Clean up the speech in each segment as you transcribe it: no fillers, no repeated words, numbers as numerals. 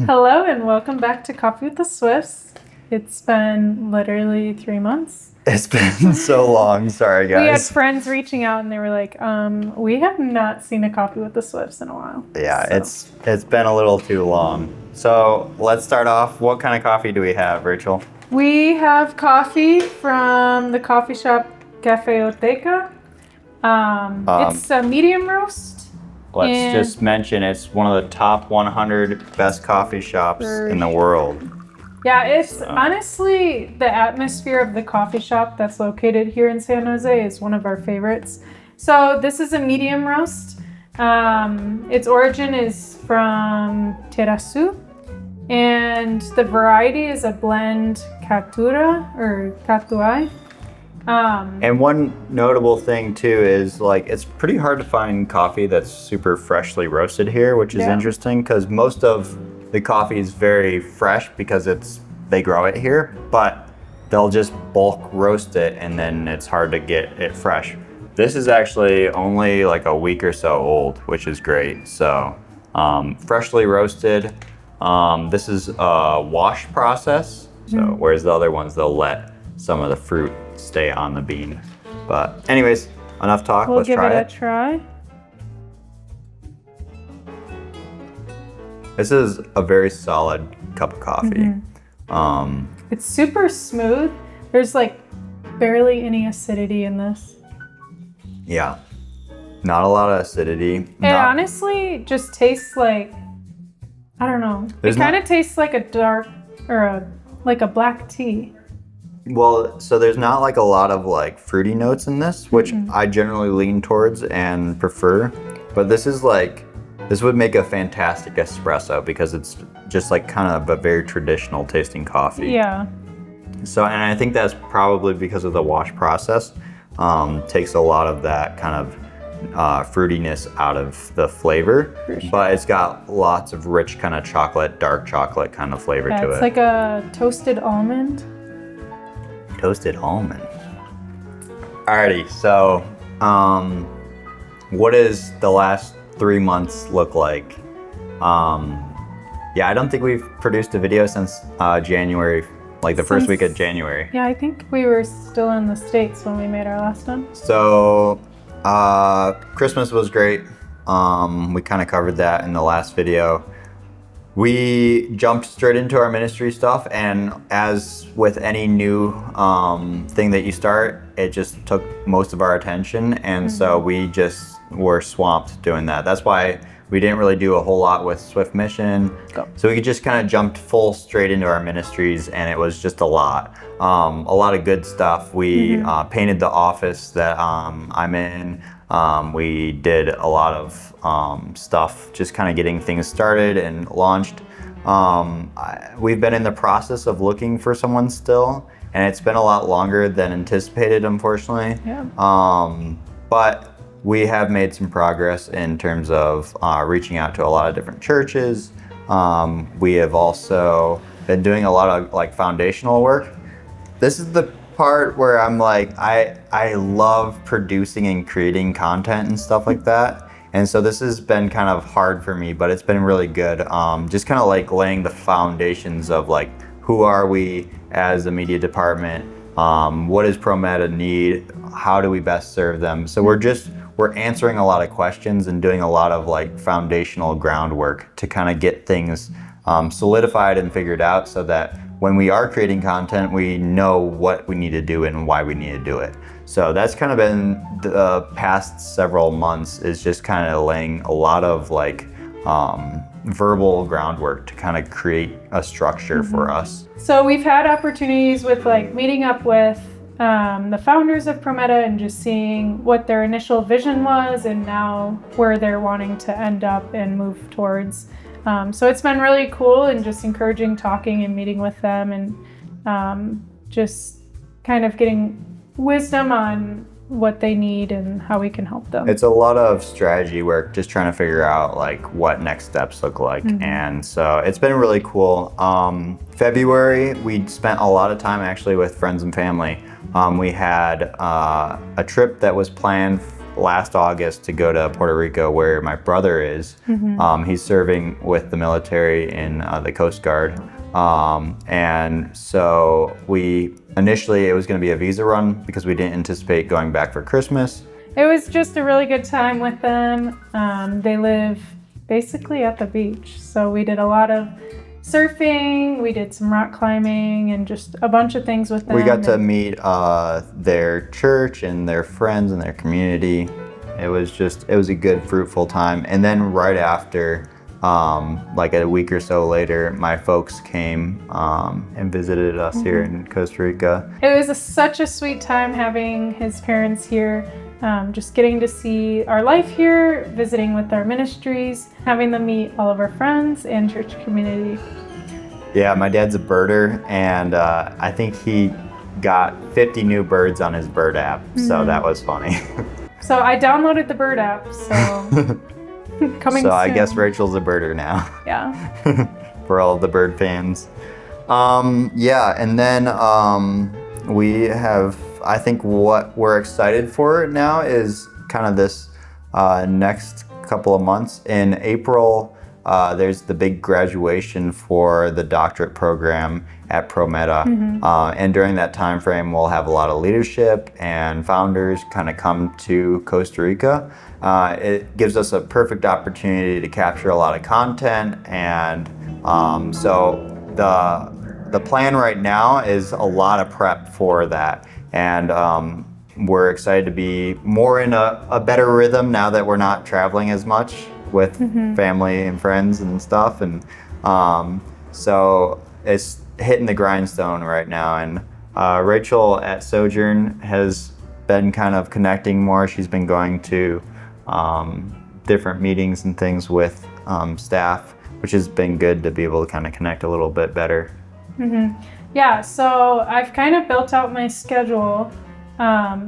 Hello and welcome back to Coffee with the Swifts. It's been literally 3 months. It's been so long. Sorry, guys. We had friends reaching out and they were like, we have not seen a Coffee with the Swifts in a while. Yeah, so. It's been a little too long. So let's start off. What kind of coffee do we have, Rachel? We have coffee from the coffee shop Cafeoteca. It's a medium roast. Let's just mention it's one of the top 100 best coffee shops in the world. Yeah, it's honestly the atmosphere of the coffee shop that's located here in San Jose is one of our favorites. So this is a medium roast. Its origin is from Terraçu, and the variety is a blend Caturra or Catuai. And one notable thing too is it's pretty hard to find coffee that's super freshly roasted here, which is interesting because most of the coffee is very fresh because they grow it here, but they'll just bulk roast it and then it's hard to get it fresh. This is actually only like a week or so old, which is great. So freshly roasted. This is a wash process. So whereas the other ones, they'll let some of the fruit stay on the bean. But anyways, enough talk. Let's try it. We'll give it a try. This is a very solid cup of coffee. It's super smooth. There's barely any acidity in this. Yeah, not a lot of acidity. It honestly just tastes like, I don't know. It kind of tastes like a dark or a black tea. Well, so there's not a lot of fruity notes in this, which I generally lean towards and prefer. But this is this would make a fantastic espresso because it's just kind of a very traditional tasting coffee. Yeah. So, and I think that's probably because of the wash process. Takes a lot of that kind of fruitiness out of the flavor, but it's got lots of rich kind of chocolate, dark chocolate kind of flavor to it. It's like a toasted almond. Toasted almond. Alrighty, so what does the last 3 months look like? Yeah, I don't think we've produced a video since January, the first week of January. Yeah, I think we were still in the States when we made our last one. So Christmas was great. We kind of covered that in the last video. We jumped straight into our ministry stuff, and as with any new thing that you start, it just took most of our attention, and so we just were swamped doing that. That's why we didn't really do a whole lot with Swift Mission. So we just kind of jumped straight into our ministries, and it was just a lot of good stuff. We painted the office that I'm in. We did a lot of stuff, just kind of getting things started and launched. We've been in the process of looking for someone still, and it's been a lot longer than anticipated, unfortunately. Yeah. But we have made some progress in terms of reaching out to a lot of different churches. We have also been doing a lot of foundational work. This is the part where I'm I love producing and creating content and stuff like that. And so this has been kind of hard for me, but it's been really good. Just kind of laying the foundations of who are we as a media department? What does ProMeta need? How do we best serve them? So we're answering a lot of questions and doing a lot of foundational groundwork to kind of get things solidified and figured out so that when we are creating content, we know what we need to do and why we need to do it. So that's kind of been the past several months, is just kind of laying a lot of verbal groundwork to kind of create a structure for us. So we've had opportunities with meeting up with the founders of ProMeta and just seeing what their initial vision was and now where they're wanting to end up and move towards. So it's been really cool and just encouraging talking and meeting with them and just kind of getting wisdom on what they need and how we can help them. It's a lot of strategy work, just trying to figure out what next steps look like. And so it's been really cool. February, we spent a lot of time actually with friends and family. We had a trip that was planned last August to go to Puerto Rico, where my brother is. He's serving with the military in the Coast Guard. And so initially it was going to be a visa run because we didn't anticipate going back for Christmas. It was just a really good time with them. They live basically at the beach. So we did a lot of surfing, we did some rock climbing, and just a bunch of things with them. We got to meet their church and their friends and their community. It was a good, fruitful time. And then right after, like a week or so later, my folks came and visited us here in Costa Rica. It was such a sweet time having his parents here, just getting to see our life here, visiting with our ministries, having them meet all of our friends and church community. Yeah, my dad's a birder, and I think he got 50 new birds on his bird app, so that was funny. So I downloaded the bird app, so coming soon. So I guess Rachel's a birder now. Yeah. For all the bird fans. Yeah, and then we have, I think what we're excited for now is kind of this next couple of months. In April, there's the big graduation for the doctorate program at ProMeta. And during that time frame, we'll have a lot of leadership and founders kind of come to Costa Rica. It gives us a perfect opportunity to capture a lot of content. And so the plan right now is a lot of prep for that. And we're excited to be more in a better rhythm now that we're not traveling as much with family and friends and stuff. And so it's hitting the grindstone right now. And Rachel at Sojourn has been kind of connecting more. She's been going to different meetings and things with staff, which has been good to be able to kind of connect a little bit better. Yeah, so I've kind of built out my schedule.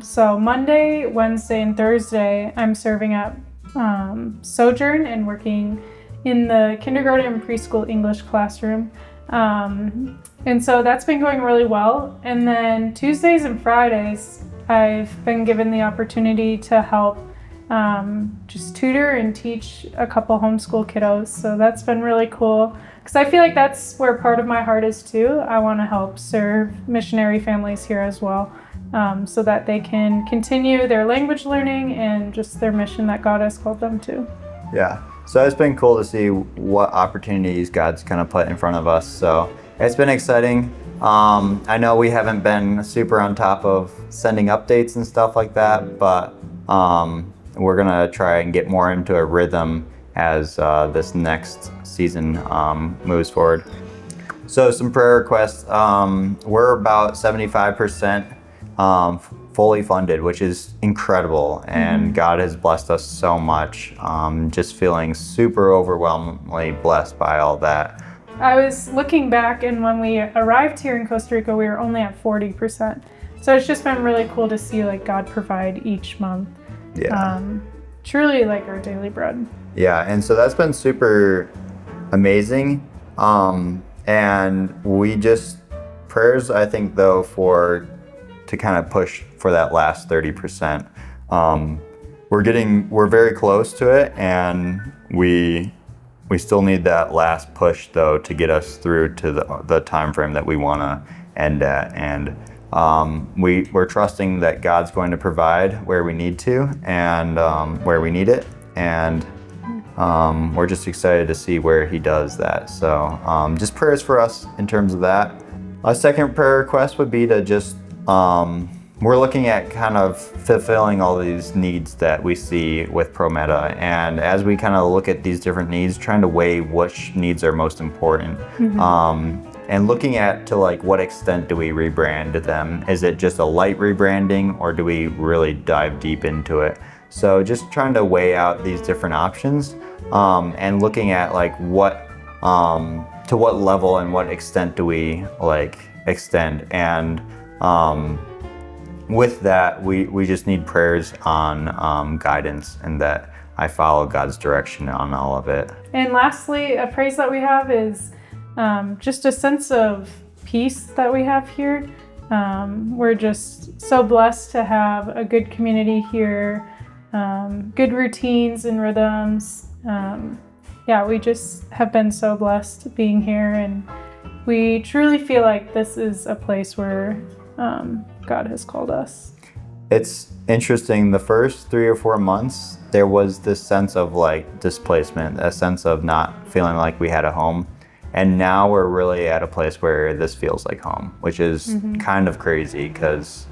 So Monday, Wednesday, and Thursday, I'm serving at Sojourn and working in the kindergarten and preschool English classroom. And so that's been going really well. And then Tuesdays and Fridays, I've been given the opportunity to help just tutor and teach a couple homeschool kiddos. So that's been really cool because I feel like that's where part of my heart is too. I want to help serve missionary families here as well, so that they can continue their language learning and just their mission that God has called them to. Yeah, so it's been cool to see what opportunities God's kind of put in front of us. So it's been exciting. I know we haven't been super on top of sending updates and stuff like that, but we're gonna try and get more into a rhythm as this next season moves forward. So some prayer requests. We're about 75% fully funded, which is incredible, and God has blessed us so much. Just feeling super overwhelmingly blessed by all that. I was looking back, and when we arrived here in Costa Rica, we were only at 40%. So it's just been really cool to see like God provide each month. Yeah. Truly like our daily bread. Yeah, and so that's been super amazing. And we just, prayers, I think though, to kind of push for that last 30%. We're very close to it, and we still need that last push though to get us through to the time frame that we want to end at. And we're trusting that God's going to provide where we need to and where we need it, and we're just excited to see where He does that. So just prayers for us in terms of that. A second prayer request would be to just we're looking at kind of fulfilling all these needs that we see with ProMeta, and as we kind of look at these different needs, trying to weigh which needs are most important. And looking at to like what extent do we rebrand them? Is it just a light rebranding, or do we really dive deep into it? So just trying to weigh out these different options, and looking at like what to what level and what extent do we like extend. And with that, we just need prayers on guidance, and that I follow God's direction on all of it. And lastly, a praise that we have is just a sense of peace that we have here. We're just so blessed to have a good community here, good routines and rhythms. Yeah, we just have been so blessed being here, and we truly feel like this is a place where God has called us. It's interesting. The first 3 or 4 months, there was this sense of like displacement, a sense of not feeling like we had a home. And now we're really at a place where this feels like home, which is kind of crazy because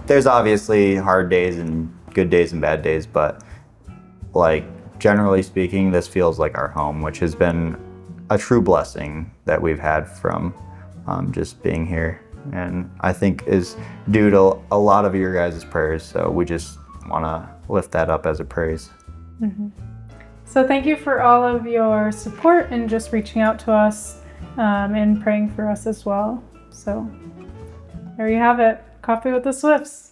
there's obviously hard days and good days and bad days, but like generally speaking, this feels like our home, which has been a true blessing that we've had from just being here. And I think is due to a lot of your guys' prayers. So we just want to lift that up as a praise. So thank you for all of your support and just reaching out to us and praying for us as well. So there you have it. Coffee with the Swifts.